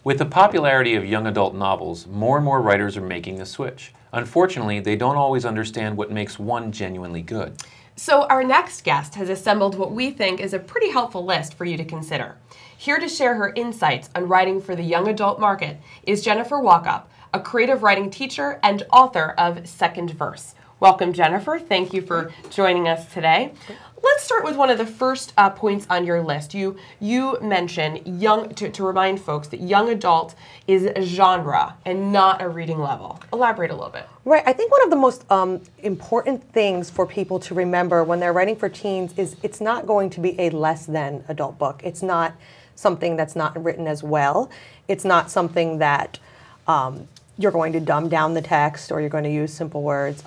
With the popularity of young adult novels, more and more writers are making the switch. Unfortunately, they don't always understand what makes one genuinely good. So our next guest has assembled what we think is a pretty helpful list for you to consider. Here to share her insights on writing for the young adult market is Jennifer Walkup, a creative writing teacher and author of Second Verse. Welcome, Jennifer. Thank you for joining us today. Let's start with one of the first points on your list. You mentioned to remind folks that young adult is a genre and not a reading level. Elaborate a little bit. Right. I think one of the most important things for people to remember when they're writing for teens is it's not going to be a less than adult book. It's not something that's not written as well. It's not something that you're going to dumb down the text or you're going to use simple words.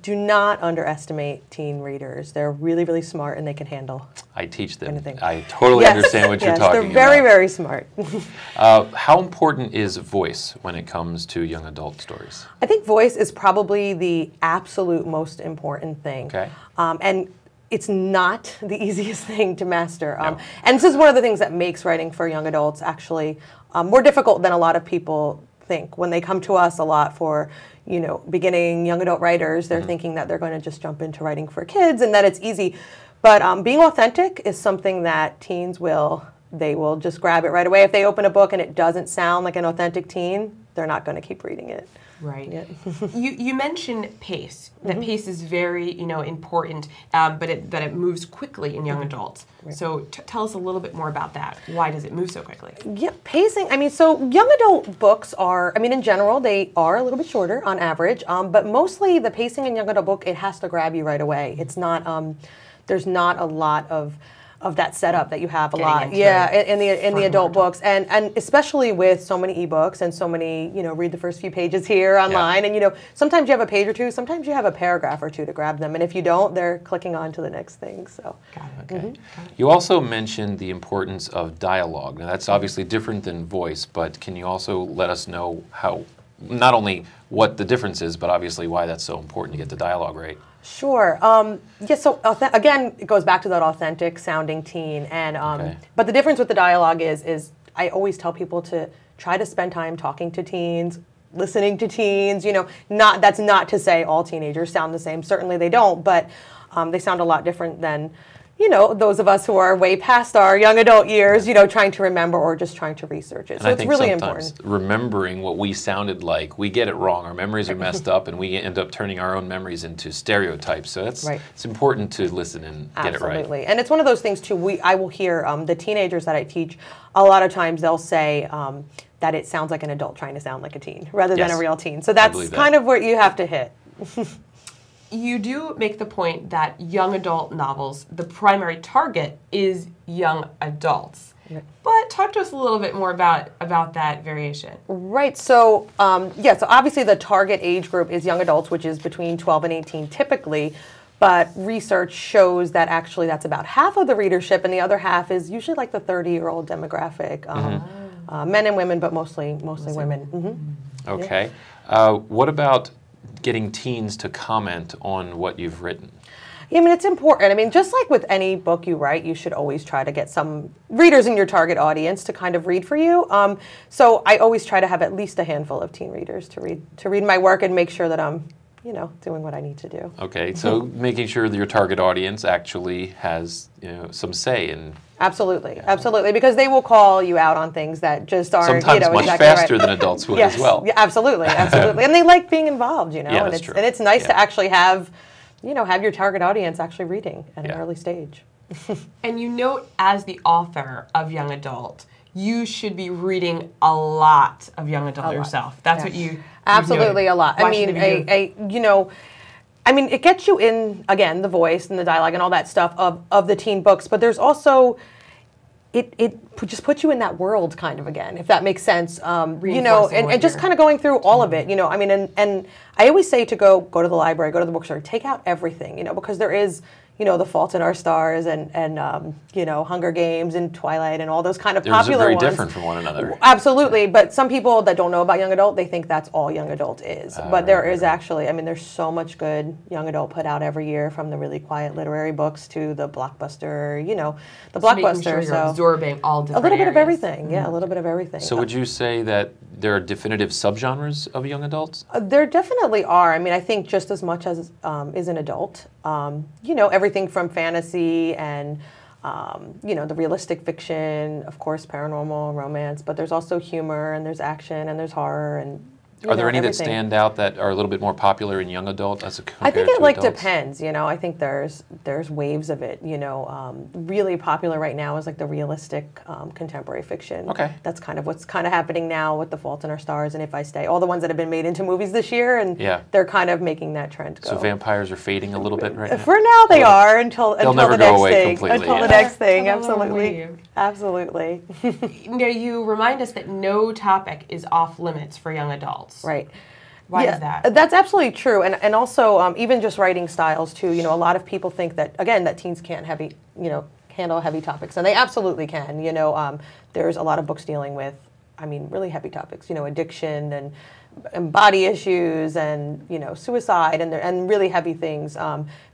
Do not underestimate teen readers. They're really, really smart and they can handle I teach them. anything. I totally understand what you're talking about. They're very, very smart. How important is voice when it comes to young adult stories? I think voice is probably the absolute most important thing. Okay. And it's not the easiest thing to master. No. And this is one of the things that makes writing for young adults actually more difficult than a lot of people think. When they come to us a lot for, beginning young adult writers, they're thinking that they're going to just jump into writing for kids and that it's easy. But being authentic is something that teens will just grab it right away. If they open a book and it doesn't sound like an authentic teen, they're not going to keep reading it. Right. Yeah. You mentioned pace. That pace is very, important, but it moves quickly in young adults. Right. So tell us a little bit more about that. Why does it move so quickly? Yeah, pacing. So young adult books are, in general, they are a little bit shorter on average, but mostly the pacing in young adult book, it has to grab you right away. It's not, there's not a lot of that setup that you have in the adult books, and especially with so many ebooks and so many, read the first few pages here online, and sometimes you have a page or two, sometimes you have a paragraph or two to grab them, and if you don't, they're clicking on to the next thing. So. Got it. Okay. You also mentioned the importance of dialogue. Now that's obviously different than voice, but can you also let us know how, not only what the difference is, but obviously why that's so important to get the dialogue right? Sure. So again, it goes back to that authentic sounding teen. And but the difference with the dialogue is I always tell people to try to spend time talking to teens, listening to teens. That's not to say all teenagers sound the same. Certainly they don't, but they sound a lot different than those of us who are way past our young adult years, trying to remember or just trying to research it. So it's really important. Remembering what we sounded like, we get it wrong. Our memories are messed up, and we end up turning our own memories into stereotypes. So it's important to listen and get it right. Absolutely. And it's one of those things, too. I will hear the teenagers that I teach, a lot of times they'll say that it sounds like an adult trying to sound like a teen rather than a real teen. So that's kind of where you have to hit. You do make the point that young adult novels, the primary target is young adults. Right. But talk to us a little bit more about that variation. Right. So, so obviously the target age group is young adults, which is between 12 and 18 typically. But research shows that actually that's about half of the readership, and the other half is usually like the 30-year-old demographic, men and women, but mostly women. Okay. What about getting teens to comment on what you've written? Yeah, it's important. Just like with any book you write, you should always try to get some readers in your target audience to kind of read for you. So I always try to have at least a handful of teen readers to read my work and make sure that I'm, doing what I need to do. Okay, so making sure that your target audience actually has, some say in. Absolutely, absolutely, because they will call you out on things that just aren't, sometimes much exactly faster right. than adults would as well. Yeah, absolutely, and they like being involved, Yeah, and that's true. it's nice to actually have, have your target audience actually reading at an early stage. And you note, as the author of young adult, you should be reading a lot of young adult yourself. That's what you absolutely a lot. Why it gets you in, again, the voice and the dialogue and all that stuff of the teen books, but there's also, it just puts you in that world kind of again, if that makes sense. And just kind of going through all of it, and I always say to go to the library, go to the bookstore, take out everything, because there is, you know, The Fault in Our Stars and you know, Hunger Games and Twilight and all those kind of They're popular very ones. different from one another. Absolutely, but some people that don't know about young adult, they think that's all young adult is. But there is actually, I mean, there's so much good young adult put out every year, from the really quiet literary books to the blockbuster, you know, the blockbuster. Making sure you're absorbing all different a little bit of areas. everything, yeah, a little bit of everything. So would you say that there are definitive subgenres of young adults? There definitely are. I mean, I think just as much as is an adult. You know, everything from fantasy and you know, the realistic fiction, of course, paranormal, romance, but there's also humor and there's action and there's horror and Are there any everything. that stand out that are a little bit more popular in young adult as compared I think it to like adults? depends, you know. I think there's waves of it, you know. Really popular right now is like the realistic contemporary fiction. Okay. That's kind of what's kind of happening now with The Fault in Our Stars and If I Stay. All the ones that have been made into movies this year, and Yeah. they're kind of making that trend go. So vampires are fading a little bit right now? For now they are until never the go next away thing. completely, Until yeah. the next thing, Until they'll absolutely. leave. Absolutely. Now, you remind us that no topic is off limits for young adults. Right. Why Yeah, is that? That's absolutely true, and also even just writing styles too. You know, a lot of people think that, again, that teens can't handle heavy topics, and they absolutely can. You know, there's a lot of books dealing with, I mean, really heavy topics. You know, addiction and body issues, and you know, suicide, and really heavy things.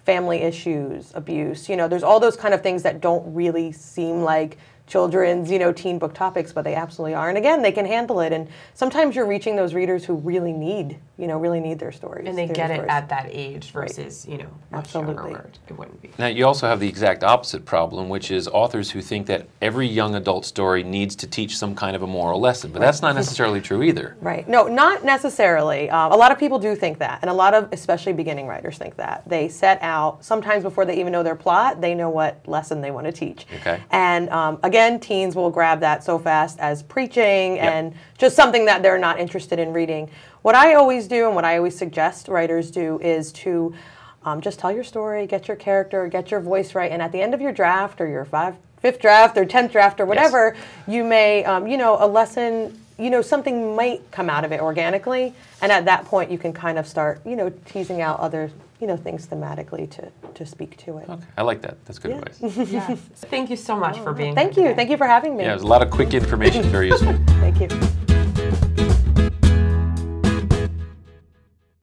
Family issues, abuse. You know, there's all those kind of things that don't really seem like children's, you know, teen book topics, but they absolutely are. And again, they can handle it. And sometimes you're reaching those readers who really need their stories. And they their get it stories. at that age versus, you know, much Absolutely. younger where it wouldn't be. Now, you also have the exact opposite problem, which is authors who think that every young adult story needs to teach some kind of a moral lesson, but that's not necessarily true either. Right. No, not necessarily. A lot of people do think that, and a lot of, especially beginning writers, think that. They set out, sometimes before they even know their plot, they know what lesson they want to teach. Okay. And again, teens will grab that so fast as preaching and just something that they're not interested in reading. What I always do, and what I always suggest writers do, is to just tell your story, get your character, get your voice right, and at the end of your draft, or your fifth draft, or 10th draft, or whatever, you may, you know, a lesson, you know, something might come out of it organically, and at that point you can kind of start, you know, teasing out other, you know, things thematically to speak to it. Okay, I like that. That's good advice. Yes. Thank you so much for being Thank here you. today. Thank you for having me. Yeah, there's a lot of quick information, very useful. Thank you.